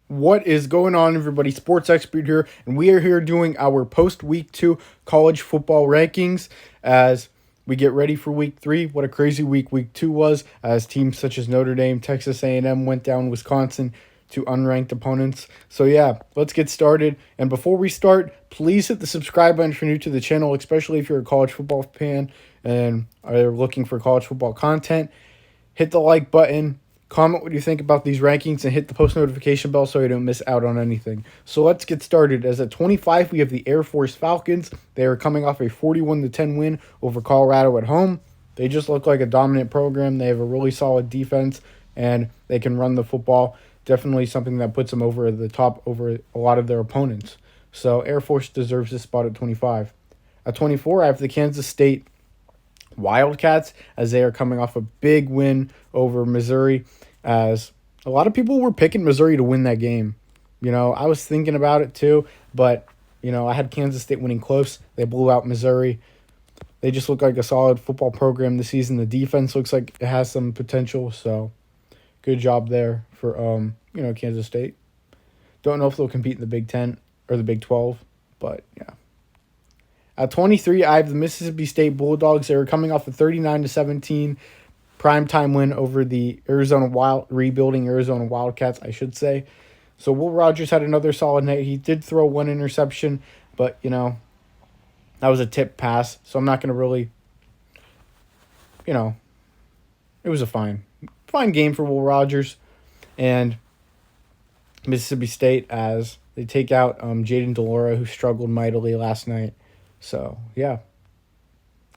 What is going on, everybody? Sports expert here, and we are here doing our post week 2 college football rankings as we get ready for week 3. What a crazy week 2 was, as teams such as Notre Dame, Texas A&M went down Wisconsin to unranked opponents. So yeah, let's get started. And before we start, please hit the subscribe button if you're new to the channel, especially if you're a college football fan and are looking for college football content. Hit the like button. Comment what you think about these rankings and hit the post notification bell so you don't miss out on anything. So let's get started. As at 25, we have the Air Force Falcons. They are coming off a 41-10 win over Colorado at home. They just look like a dominant program. They have a really solid defense and they can run the football. Definitely something that puts them over the top over a lot of their opponents. So Air Force deserves this spot at 25. At 24, I have the Kansas State Wildcats, as they are coming off a big win over Missouri, as a lot of people were picking Missouri to win that game. I was thinking about it too, but I had Kansas State winning close. They blew out Missouri. They just look like a solid football program this season. The defense looks like it has some potential, so good job there for Kansas State. Don't know if they'll compete in the Big 10 or the Big 12, but yeah. At 23, I have the Mississippi State Bulldogs. They were coming off a 39-17 primetime win over the rebuilding Arizona Wildcats, I should say. So Will Rogers had another solid night. He did throw one interception, but, that was a tip pass. So I'm not going to really, it was a fine game for Will Rogers and Mississippi State as they take out Jaden Delora, who struggled mightily last night. So, yeah.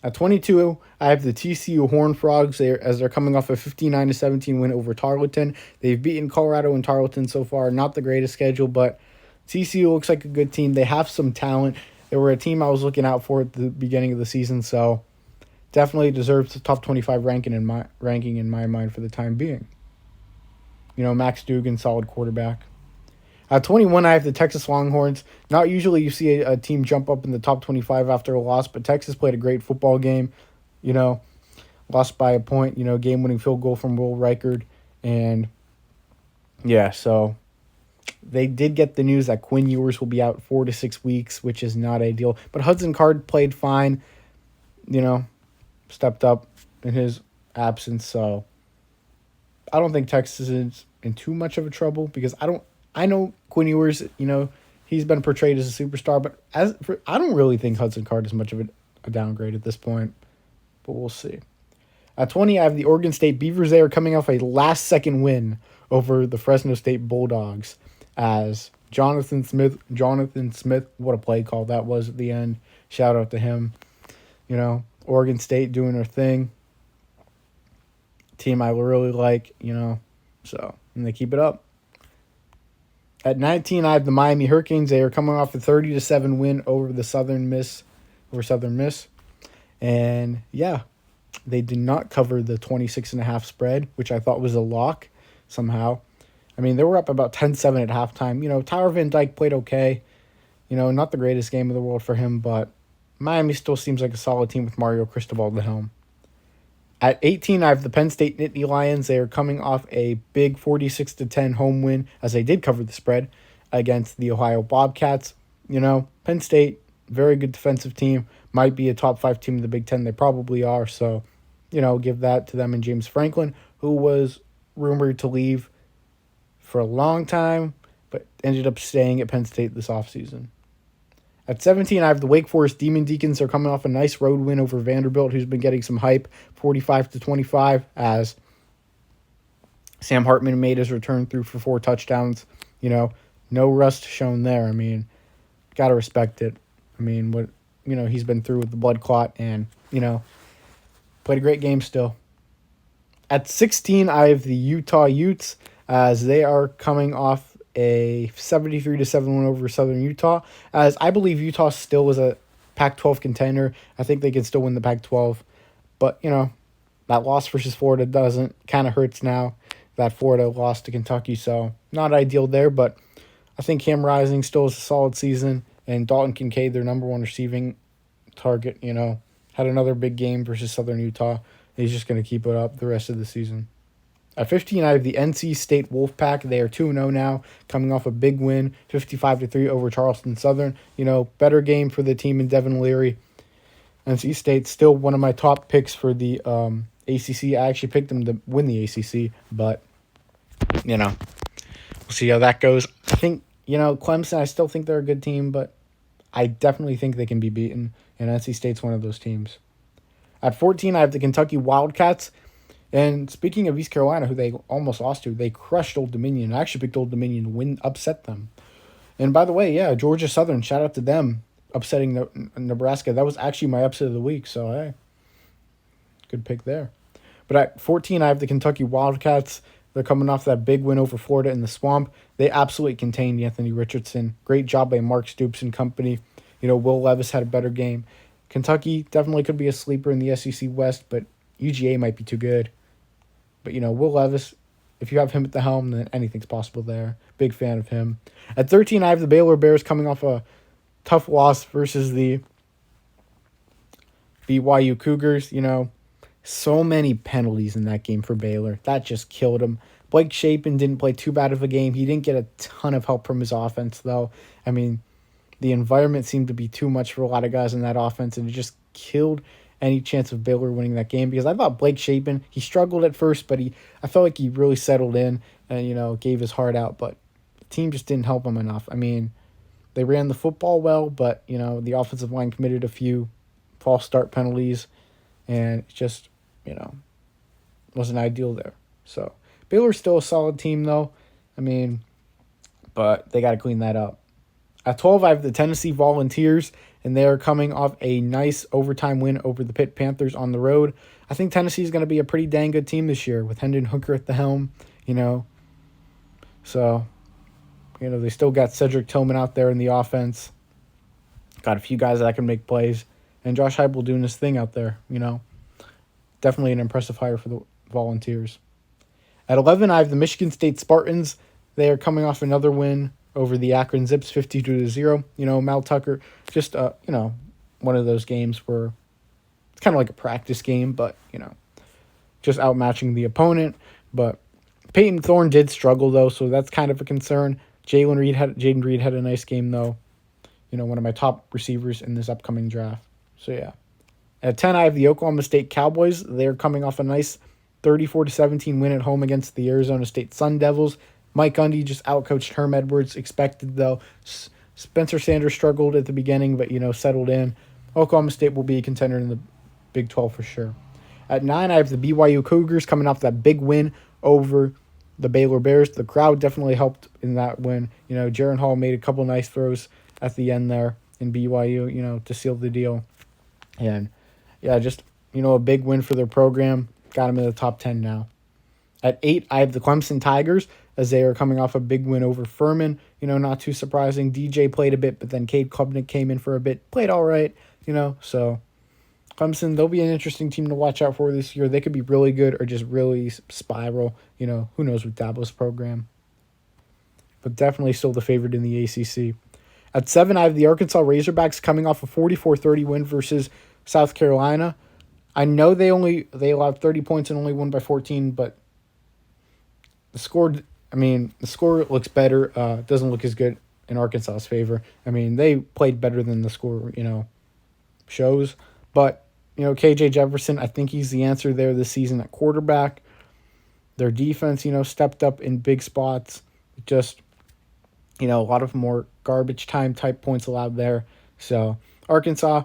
At 22, I have the TCU Horned Frogs as they're coming off a 59-17 win over Tarleton. They've beaten Colorado and Tarleton so far. Not the greatest schedule, but TCU looks like a good team. They have some talent. They were a team I was looking out for at the beginning of the season, so definitely deserves the top 25 ranking in my mind for the time being. Max Duggan, solid quarterback. At 21, I have the Texas Longhorns. Not usually you see a team jump up in the top 25 after a loss, but Texas played a great football game. Lost by a point, game-winning field goal from Will Reichard. And, yeah, so they did get the news that Quinn Ewers will be out 4 to 6 weeks, which is not ideal. But Hudson Card played fine, stepped up in his absence. So I don't think Texas is in too much of a trouble because I know Quinn Ewers, he's been portrayed as a superstar, but I don't really think Hudson Card is much of a downgrade at this point, but we'll see. At 20, I have the Oregon State Beavers. They are coming off a last-second win over the Fresno State Bulldogs as Jonathan Smith, what a play call that was at the end. Shout out to him. Oregon State doing their thing. Team I really like, so, and they keep it up. At 19, I have the Miami Hurricanes. They are coming off a 30-7 win over the Southern Miss. And, yeah, they did not cover the 26.5 spread, which I thought was a lock somehow. I mean, they were up about 10-7 at halftime. Tyler Van Dyke played okay. Not the greatest game of the world for him, but Miami still seems like a solid team with Mario Cristobal at the helm. At 18, I have the Penn State Nittany Lions. They are coming off a big 46-10 home win, as they did cover the spread against the Ohio Bobcats. Penn State, very good defensive team, might be a top 5 team in the Big Ten. They probably are, so, give that to them and James Franklin, who was rumored to leave for a long time, but ended up staying at Penn State this offseason. At 17, I have the Wake Forest Demon Deacons. They're coming off a nice road win over Vanderbilt, who's been getting some hype, 45-25, as Sam Hartman made his return through for 4 touchdowns. No rust shown there. I mean, got to respect it. I mean, what he's been through with the blood clot and, played a great game still. At 16, I have the Utah Utes, as they are coming off a 73-7 win over Southern Utah, as I believe Utah still is a Pac-12 contender. I think they can still win the Pac-12, but that loss versus Florida kind of hurts now. That Florida lost to Kentucky, so not ideal there, but I think Cam Rising still is a solid season, and Dalton Kincaid, their number 1 receiving target, had another big game versus Southern Utah. He's just going to keep it up the rest of the season. At 15, I have the NC State Wolfpack. They are 2-0 now, coming off a big win, 55-3 over Charleston Southern. Better game for the team in Devin Leary. NC State's still one of my top picks for the ACC. I actually picked them to win the ACC, but, we'll see how that goes. I think, Clemson, I still think they're a good team, but I definitely think they can be beaten, and NC State's one of those teams. At 14, I have the Kentucky Wildcats. And speaking of East Carolina, who they almost lost to, they crushed Old Dominion. I actually picked Old Dominion to win, upset them. And by the way, yeah, Georgia Southern, shout out to them upsetting Nebraska. That was actually my upset of the week, so hey, good pick there. But at 14, I have the Kentucky Wildcats. They're coming off that big win over Florida in the Swamp. They absolutely contained Anthony Richardson. Great job by Mark Stoops and company. Will Levis had a better game. Kentucky definitely could be a sleeper in the SEC West, but UGA might be too good. But, Will Levis, if you have him at the helm, then anything's possible there. Big fan of him. At 13, I have the Baylor Bears coming off a tough loss versus the BYU Cougars. So many penalties in that game for Baylor. That just killed him. Blake Shapen didn't play too bad of a game. He didn't get a ton of help from his offense, though. I mean, the environment seemed to be too much for a lot of guys in that offense, and it just killed any chance of Baylor winning that game, because I thought Blake Shapen, he struggled at first, but I felt like he really settled in and, gave his heart out, but the team just didn't help him enough. I mean, they ran the football well, but, the offensive line committed a few false start penalties, and it just, wasn't ideal there. So, Baylor's still a solid team, though. I mean, but they got to clean that up. At 12, I have the Tennessee Volunteers, and they are coming off a nice overtime win over the Pitt Panthers on the road. I think Tennessee is going to be a pretty dang good team this year with Hendon Hooker at the helm, So, they still got Cedric Tillman out there in the offense. Got a few guys that can make plays. And Josh Heupel doing his thing out there, Definitely an impressive hire for the Volunteers. At 11, I have the Michigan State Spartans. They are coming off another win over the Akron Zips, 52-0. Mel Tucker, just, one of those games where it's kind of like a practice game, but, just outmatching the opponent. But Peyton Thorne did struggle, though, so that's kind of a concern. Jaden Reed had a nice game, though. One of my top receivers in this upcoming draft. So, yeah. At 10, I have the Oklahoma State Cowboys. They're coming off a nice 34-17 win at home against the Arizona State Sun Devils. Mike Gundy just outcoached Herm Edwards. Expected, though. Spencer Sanders struggled at the beginning, but, settled in. Oklahoma State will be a contender in the Big 12 for sure. At 9, I have the BYU Cougars coming off that big win over the Baylor Bears. The crowd definitely helped in that win. Jaron Hall made a couple nice throws at the end there in BYU, to seal the deal. And, yeah, just, a big win for their program. Got them in the top 10 now. At 8, I have the Clemson Tigers, as they are coming off a big win over Furman. Not too surprising. DJ played a bit, but then Cade Klubnik came in for a bit. Played all right, So Clemson, they'll be an interesting team to watch out for this year. They could be really good or just really spiral. Who knows with Dabo's program. But definitely still the favorite in the ACC. At 7, I have the Arkansas Razorbacks coming off a 44-30 win versus South Carolina. I know they allowed 30 points and only won by 14, but the score looks better. Doesn't look as good in Arkansas's favor. They played better than the score, shows. But, KJ Jefferson, I think he's the answer there this season at quarterback. Their defense, stepped up in big spots. Just, a lot of more garbage time type points allowed there. So, Arkansas,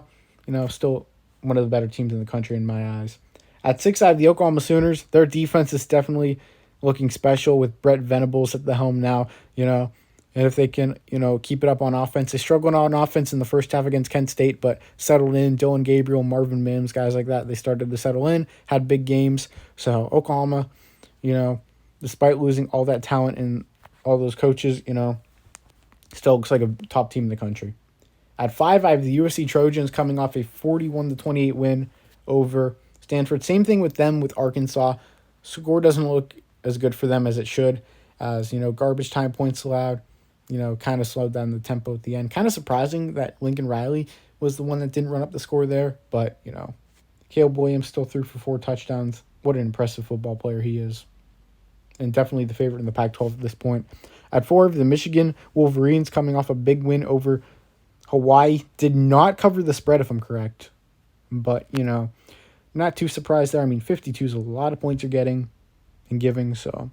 still one of the better teams in the country in my eyes. At 6, I have the Oklahoma Sooners. Their defense is definitely looking special with Brett Venables at the helm now, and if they can, keep it up on offense. They struggled on offense in the first half against Kent State, but settled in. Dylan Gabriel, Marvin Mims, guys like that, they started to settle in, had big games. So Oklahoma, despite losing all that talent and all those coaches, still looks like a top team in the country. At 5, I have the USC Trojans coming off a 41-28 win over Stanford. Same thing with them with Arkansas. Score doesn't look as good for them as it should, as, garbage time points allowed, kind of slowed down the tempo at the end. Kind of surprising that Lincoln Riley was the one that didn't run up the score there, but, Caleb Williams still threw for 4 touchdowns. What an impressive football player he is. and definitely the favorite in the Pac-12 at this point. At 4, the Michigan Wolverines, coming off a big win over Hawaii. Did not cover the spread, if I'm correct. But, not too surprised there. I mean, 52 is a lot of points you're getting and giving, so.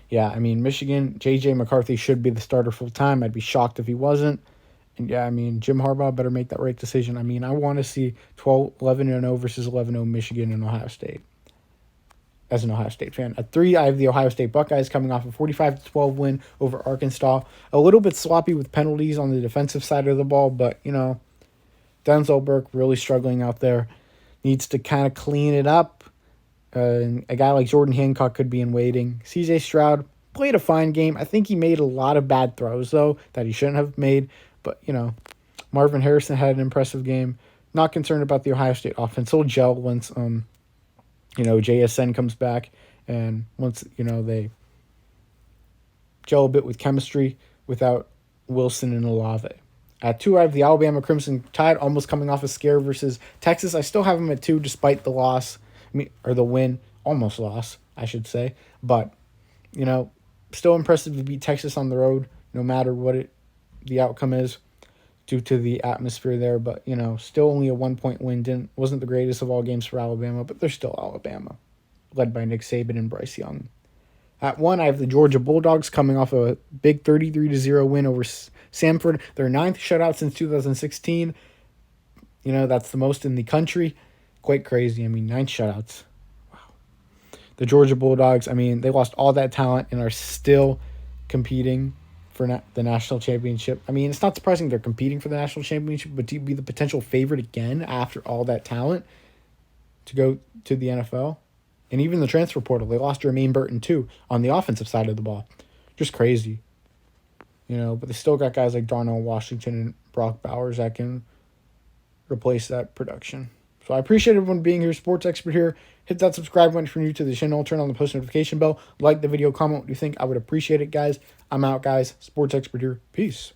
Yeah, I mean, Michigan, J.J. McCarthy should be the starter full-time. I'd be shocked if he wasn't. And, yeah, I mean, Jim Harbaugh better make that right decision. I mean, I want to see 11-0 versus 11-0 Michigan and Ohio State as an Ohio State fan. At 3, I have the Ohio State Buckeyes coming off a 45-12 win over Arkansas. A little bit sloppy with penalties on the defensive side of the ball, but, Denzel Burke really struggling out there. Needs to kind of clean it up. A guy like Jordan Hancock could be in waiting. CJ Stroud played a fine game. I think he made a lot of bad throws, though, that he shouldn't have made. But, Marvin Harrison had an impressive game. Not concerned about the Ohio State offense. He'll gel once, JSN comes back. And once, they gel a bit with chemistry without Wilson and Olave. At 2, I have the Alabama Crimson Tide, almost coming off a scare versus Texas. I still have them at 2 despite the loss. Or the win, almost loss, I should say. But, still impressive to beat Texas on the road, no matter what the outcome is, due to the atmosphere there. But, still only a 1-point win. Wasn't the greatest of all games for Alabama, but they're still Alabama, led by Nick Saban and Bryce Young. At 1, I have the Georgia Bulldogs coming off a big 33-0 win over Samford. Their 9th shutout since 2016. That's the most in the country. Quite crazy. I mean, 9 shutouts. Wow. The Georgia Bulldogs, I mean, they lost all that talent and are still competing for the national championship. I mean, it's not surprising they're competing for the national championship, but to be the potential favorite again after all that talent to go to the NFL. And even the transfer portal, they lost Jermaine Burton too on the offensive side of the ball. Just crazy. But they still got guys like Darnell Washington and Brock Bowers that can replace that production. So I appreciate everyone being here. Sports Expert here. Hit that subscribe button if you're new to the channel. Turn on the post notification bell. Like the video. Comment what you think. I would appreciate it, guys. I'm out, guys. Sports Expert here. Peace.